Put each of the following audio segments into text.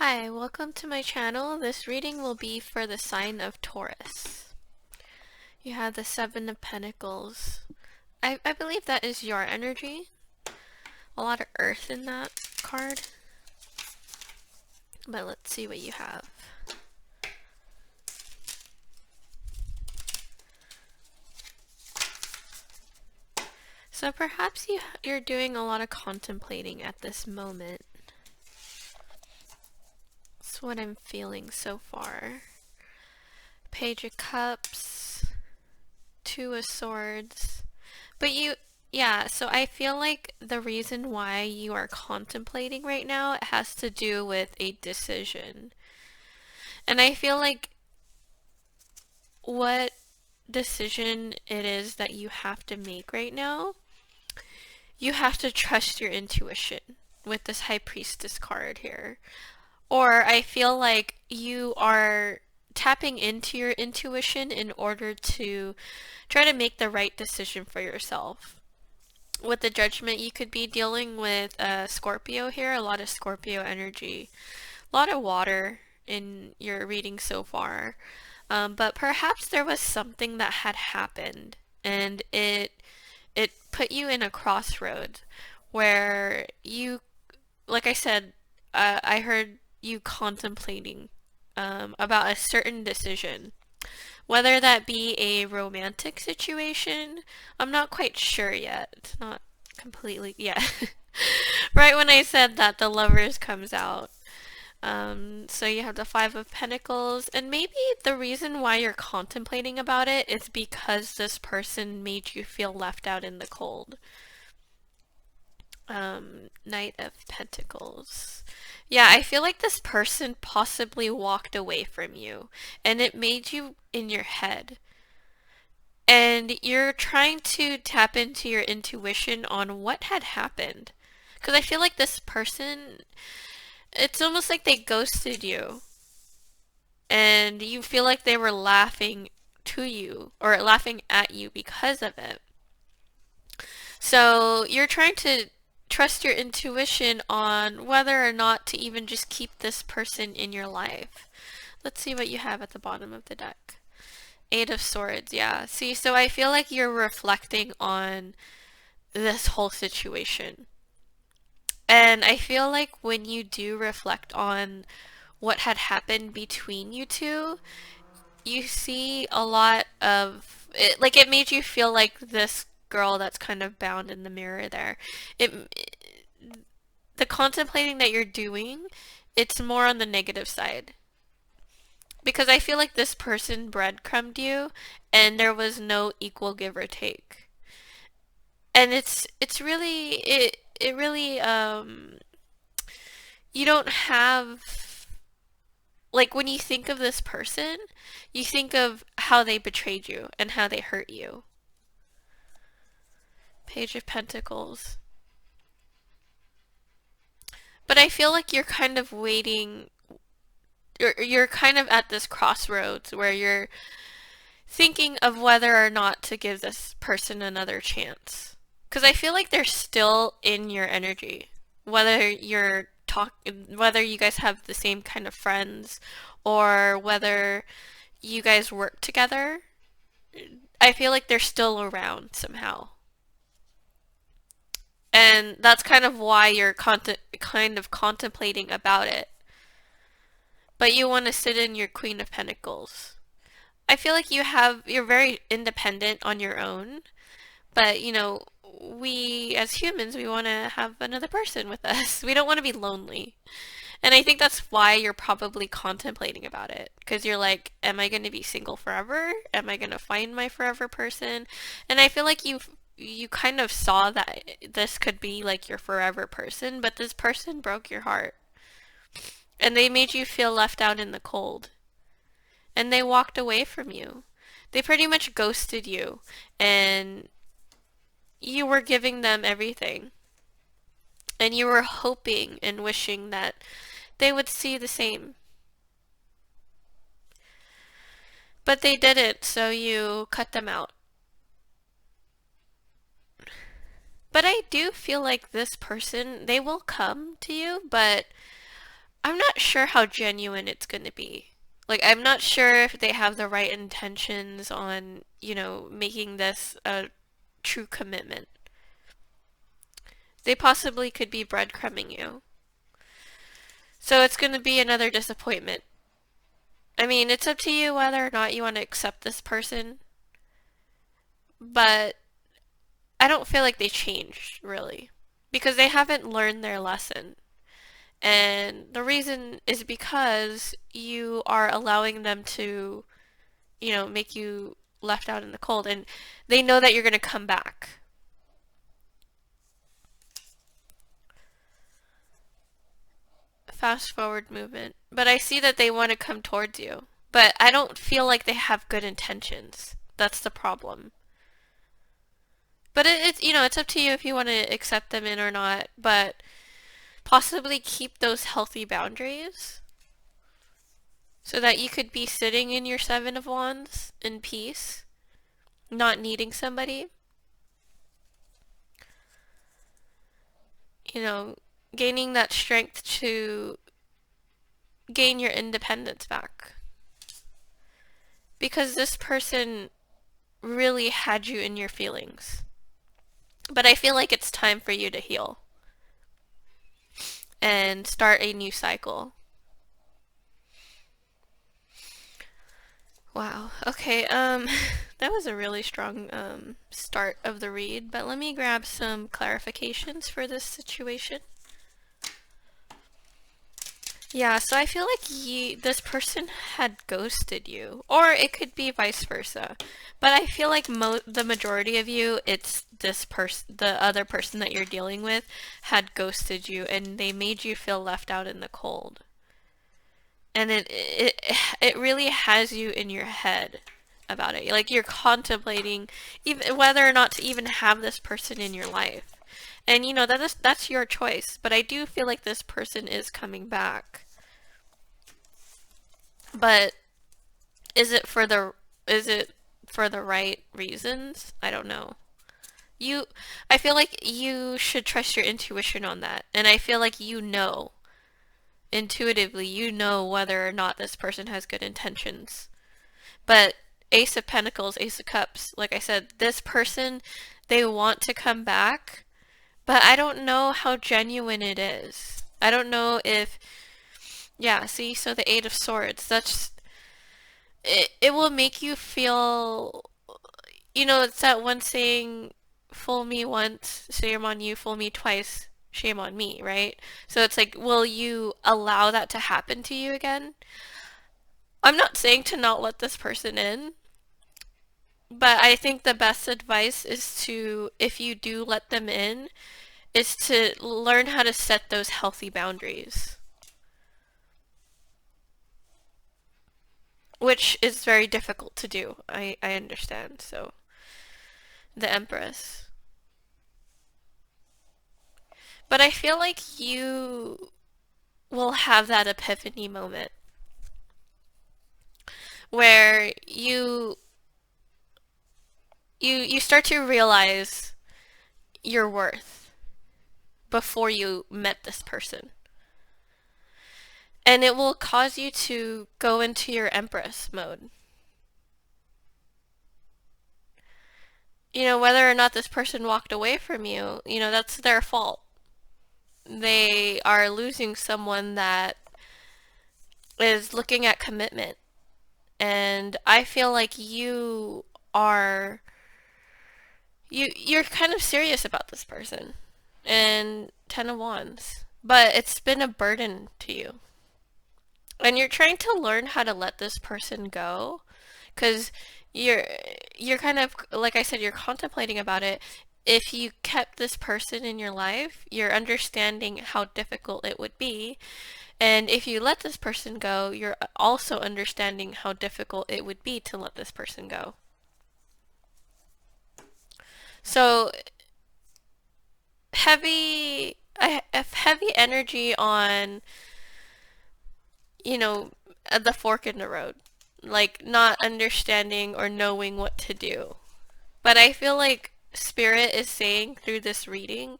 Hi, welcome to my channel. This reading will be for the sign of Taurus. You have the Seven of Pentacles. I believe that is your energy. A lot of earth in that card. But let's see what you have. So perhaps you're doing a lot of contemplating at this moment. That's what I'm feeling so far. Page of Cups, Two of Swords. But yeah, so I feel like the reason why you are contemplating right now, it has to do with a decision. And I feel like what decision it is that you have to make right now, you have to trust your intuition with this High Priestess card here. Or I feel like you are tapping into your intuition in order to try to make the right decision for yourself. With the Judgment, you could be dealing with Scorpio here, a lot of Scorpio energy, a lot of water in your reading so far. But perhaps there was something that had happened and it put you in a crossroad where you, like I said, I heard you contemplating about a certain decision. Whether that be a romantic situation, I'm not quite sure yet. It's not completely, yeah. Right when I said that, the Lovers comes out. So you have the Five of Pentacles, and maybe the reason why you're contemplating about it is because this person made you feel left out in the cold. Knight of Pentacles. Yeah, I feel like this person possibly walked away from you, and it made you in your head. And you're trying to tap into your intuition on what had happened. Because I feel like this person, it's almost like they ghosted you. And you feel like they were laughing to you, or laughing at you because of it. So you're trying to trust your intuition on whether or not to even just keep this person in your life. Let's see what you have at the bottom of the deck. Eight of Swords, yeah. See, so I feel like you're reflecting on this whole situation. And I feel like when you do reflect on what had happened between you two, you see a lot of it, like it made you feel like this girl that's kind of bound in the mirror there. The contemplating that you're doing, it's more on the negative side. Because I feel like this person breadcrumbed you and there was no equal give or take. And it's really it really you don't have, like, when you think of this person, you think of how they betrayed you and how they hurt you. Page of Pentacles. But I feel like you're kind of waiting, you're kind of at this crossroads where you're thinking of whether or not to give this person another chance. Because I feel like they're still in your energy. Whether whether you guys have the same kind of friends or whether you guys work together, I feel like they're still around somehow. And that's kind of why you're kind of contemplating about it. But you want to sit in your Queen of Pentacles. I feel like you're very independent on your own, but you know, we as humans, we want to have another person with us. We don't want to be lonely. And I think that's why you're probably contemplating about it. Because you're like, am I going to be single forever? Am I going to find my forever person? And I feel like you kind of saw that this could be like your forever person, but this person broke your heart. And they made you feel left out in the cold. And they walked away from you. They pretty much ghosted you. And you were giving them everything. And you were hoping and wishing that they would see the same. But they didn't, so you cut them out. But I do feel like this person, they will come to you, but I'm not not sure how genuine it's going to be. Like, I'm not sure if they have the right intentions on, making this a true commitment. They possibly could be breadcrumbing you. So it's going to be another disappointment. I mean, it's up to you whether or not you want to accept this person, but I don't feel like they changed, really, because they haven't learned their lesson. And the reason is because you are allowing them to, make you left out in the cold, and they know that you're going to come back. Fast forward movement. But I see that they want to come towards you. But I don't feel like they have good intentions. That's the problem. But it's up to you if you want to accept them in or not. But possibly keep those healthy boundaries so that you could be sitting in your Seven of Wands in peace, not needing somebody. Gaining that strength to gain your independence back. Because this person really had you in your feelings. But I feel like it's time for you to heal and start a new cycle. Wow. Okay, that was a really strong start of the read, but let me grab some clarifications for this situation. Yeah, so I feel like this person had ghosted you, or it could be vice versa. But I feel like the majority of you, it's the other person that you're dealing with, had ghosted you, and they made you feel left out in the cold. And it really has you in your head about it. Like, you're contemplating even whether or not to even have this person in your life. And that's your choice, but I do feel like this person is coming back. But is it for the right reasons? I don't know. I feel like you should trust your intuition on that. And I feel like intuitively you know whether or not this person has good intentions. But Ace of Pentacles, Ace of Cups, like I said, this person, they want to come back, but I don't know how genuine it is. I don't know if, yeah, see, so the Eight of Swords, it will make you feel, it's that one saying, fool me once, shame on you, fool me twice, shame on me, right? So it's like, will you allow that to happen to you again? I'm not saying to not let this person in, but I think the best advice is to, if you do let them in, is to learn how to set those healthy boundaries. Which is very difficult to do, I understand, so. The Empress. But I feel like you will have that epiphany moment where you start to realize your worth before you met this person. And it will cause you to go into your Empress mode. Whether or not this person walked away from you, that's their fault. They are losing someone that is looking at commitment. And I feel like you're kind of serious about this person. And Ten of Wands. But it's been a burden to you. And you're trying to learn how to let this person go. Because you're kind of, like I said, you're contemplating about it. If you kept this person in your life, you're understanding how difficult it would be. And if you let this person go, you're also understanding how difficult it would be to let this person go. So, heavy energy on, the fork in the road. Like, not understanding or knowing what to do. But I feel like Spirit is saying through this reading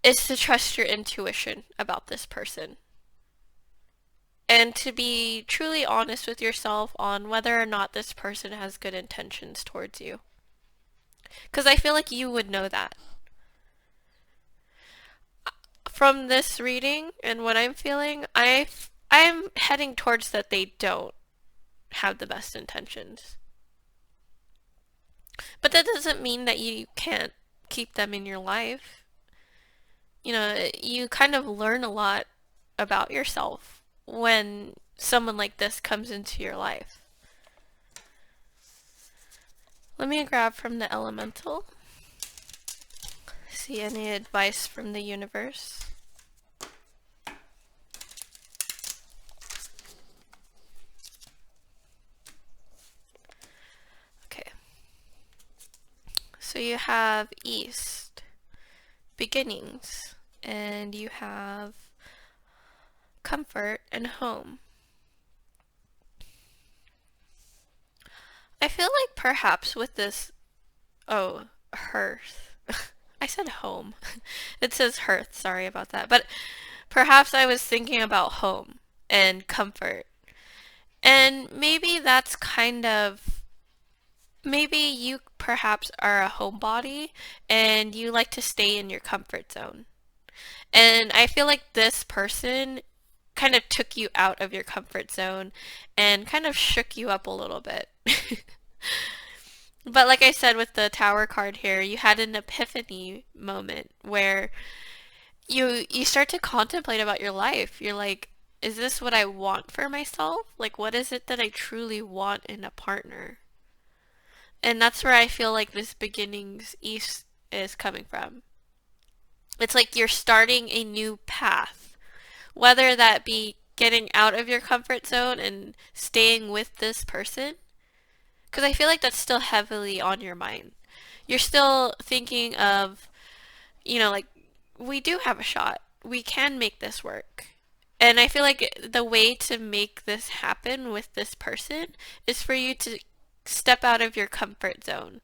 is to trust your intuition about this person. and to be truly honest with yourself on whether or not this person has good intentions towards you. Because I feel like you would know that. From this reading and what I'm feeling, I'm heading towards that they don't have the best intentions. But that doesn't mean that you can't keep them in your life. You know, you kind of learn a lot about yourself when someone like this comes into your life. Let me grab from the elemental. See any advice from the universe. Okay. So you have East, beginnings, and you have comfort and home. I feel like perhaps with this, hearth. I said home. It says hearth, sorry about that. But perhaps I was thinking about home and comfort. And maybe that's kind of, maybe you perhaps are a homebody and you like to stay in your comfort zone. And I feel like this person kind of took you out of your comfort zone and kind of shook you up a little bit. But like I said with the Tower card here, you had an epiphany moment where you start to contemplate about your life. You're like, is this what I want for myself? Like, what is it that I truly want in a partner? And that's where I feel like this beginnings East is coming from. It's like you're starting a new path, whether that be getting out of your comfort zone and staying with this person, because I feel like that's still heavily on your mind. You're still thinking of, like, we do have a shot. We can make this work. And I feel like the way to make this happen with this person is for you to step out of your comfort zone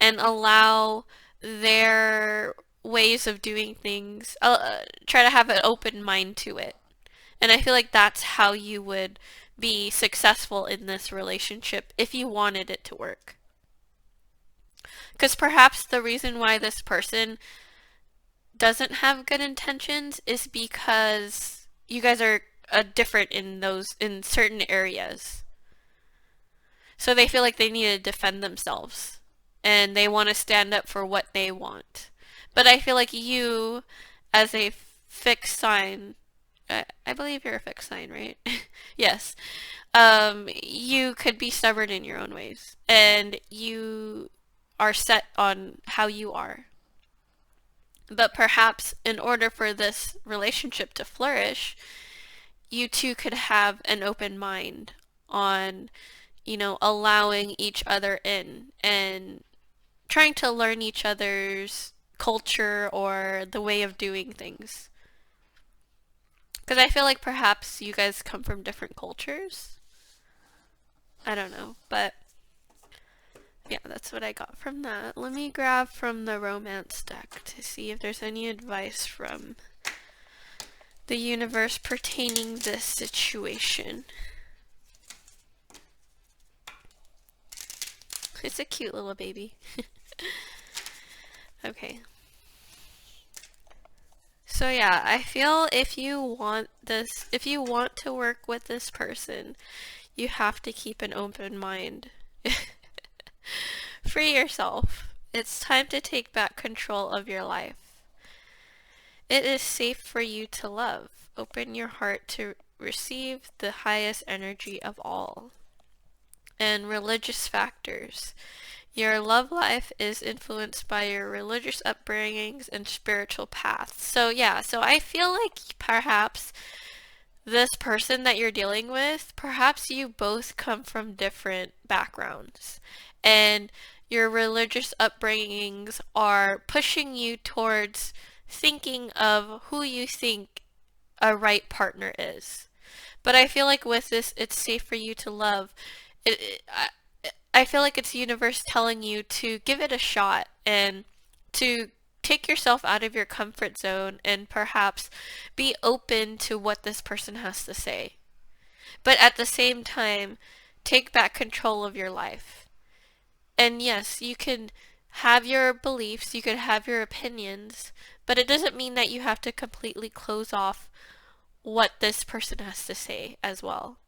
and allow their ways of doing things, try to have an open mind to it. And I feel like that's how you would be successful in this relationship if you wanted it to work. Because perhaps the reason why this person doesn't have good intentions is because you guys are different in certain areas. So they feel like they need to defend themselves and they want to stand up for what they want. But I feel like you, as a fixed sign, I believe you're a fixed sign, right? Yes. You could be stubborn in your own ways and you are set on how you are. But perhaps in order for this relationship to flourish, you two could have an open mind on, allowing each other in and trying to learn each other's culture or the way of doing things. Because I feel like perhaps you guys come from different cultures. I don't know, but yeah, that's what I got from that. Let me grab from the romance deck to see if there's any advice from the universe pertaining this situation. It's a cute little baby. Okay. So yeah, I feel if you want to work with this person, you have to keep an open mind. Free yourself. It's time to take back control of your life. It is safe for you to love. Open your heart to receive the highest energy of all. And religious factors. Your love life is influenced by your religious upbringings and spiritual paths. So yeah, so I feel like perhaps this person that you're dealing with, perhaps you both come from different backgrounds. And your religious upbringings are pushing you towards thinking of who you think a right partner is. But I feel like with this, it's safe for you to love. I feel like it's the universe telling you to give it a shot and to take yourself out of your comfort zone and perhaps be open to what this person has to say. But at the same time, take back control of your life. And yes, you can have your beliefs, you could have your opinions, but it doesn't mean that you have to completely close off what this person has to say as well.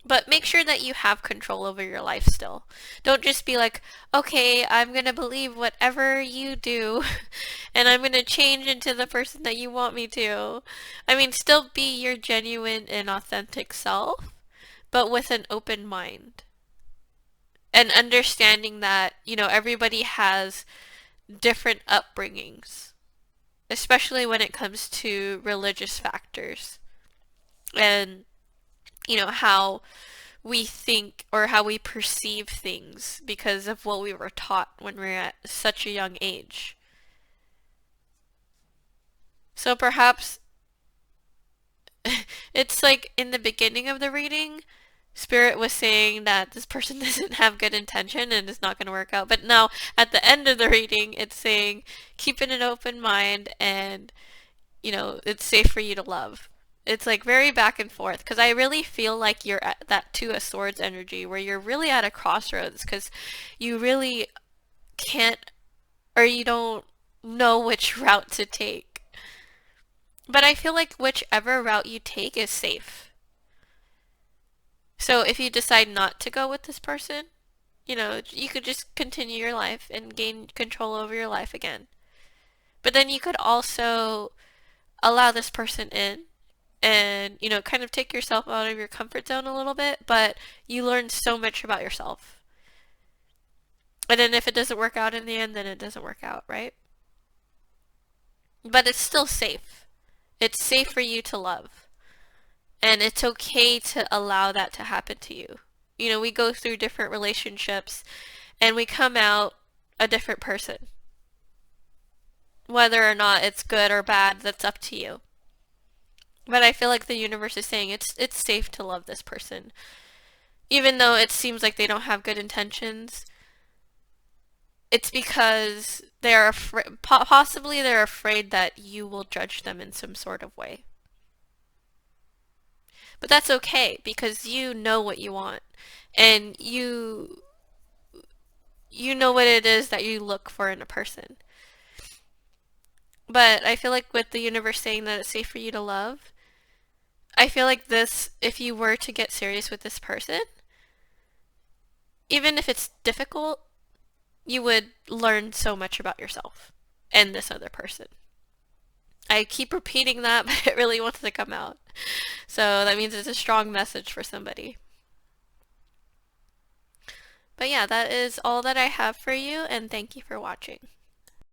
But make sure that you have control over your life still. Don't just be like, okay, I'm going to believe whatever you do and I'm going to change into the person that you want me to. I mean, still be your genuine and authentic self, but with an open mind. And understanding that, everybody has different upbringings, especially when it comes to religious factors. And, how we think or how we perceive things because of what we were taught when we were at such a young age. So perhaps it's like in the beginning of the reading, Spirit was saying that this person doesn't have good intention and it's not going to work out. But now at the end of the reading, it's saying keep an open mind and, it's safe for you to love. It's like very back and forth because I really feel like you're at that Two of Swords energy where you're really at a crossroads because you really can't or you don't know which route to take. But I feel like whichever route you take is safe. So if you decide not to go with this person, you could just continue your life and gain control over your life again. But then you could also allow this person in and, kind of take yourself out of your comfort zone a little bit, but you learn so much about yourself. And then if it doesn't work out in the end, then it doesn't work out, right? But it's still safe. It's safe for you to love. And it's okay to allow that to happen to you. We go through different relationships and we come out a different person. Whether or not it's good or bad, that's up to you. But I feel like the universe is saying it's safe to love this person. Even though it seems like they don't have good intentions, it's because they're possibly they're afraid that you will judge them in some sort of way. But that's okay because you know what you want and you know what it is that you look for in a person. But I feel like with the universe saying that it's safe for you to love, I feel like this, if you were to get serious with this person, even if it's difficult, you would learn so much about yourself and this other person. I keep repeating that, but it really wants to come out. So that means it's a strong message for somebody. But yeah, that is all that I have for you, and thank you for watching.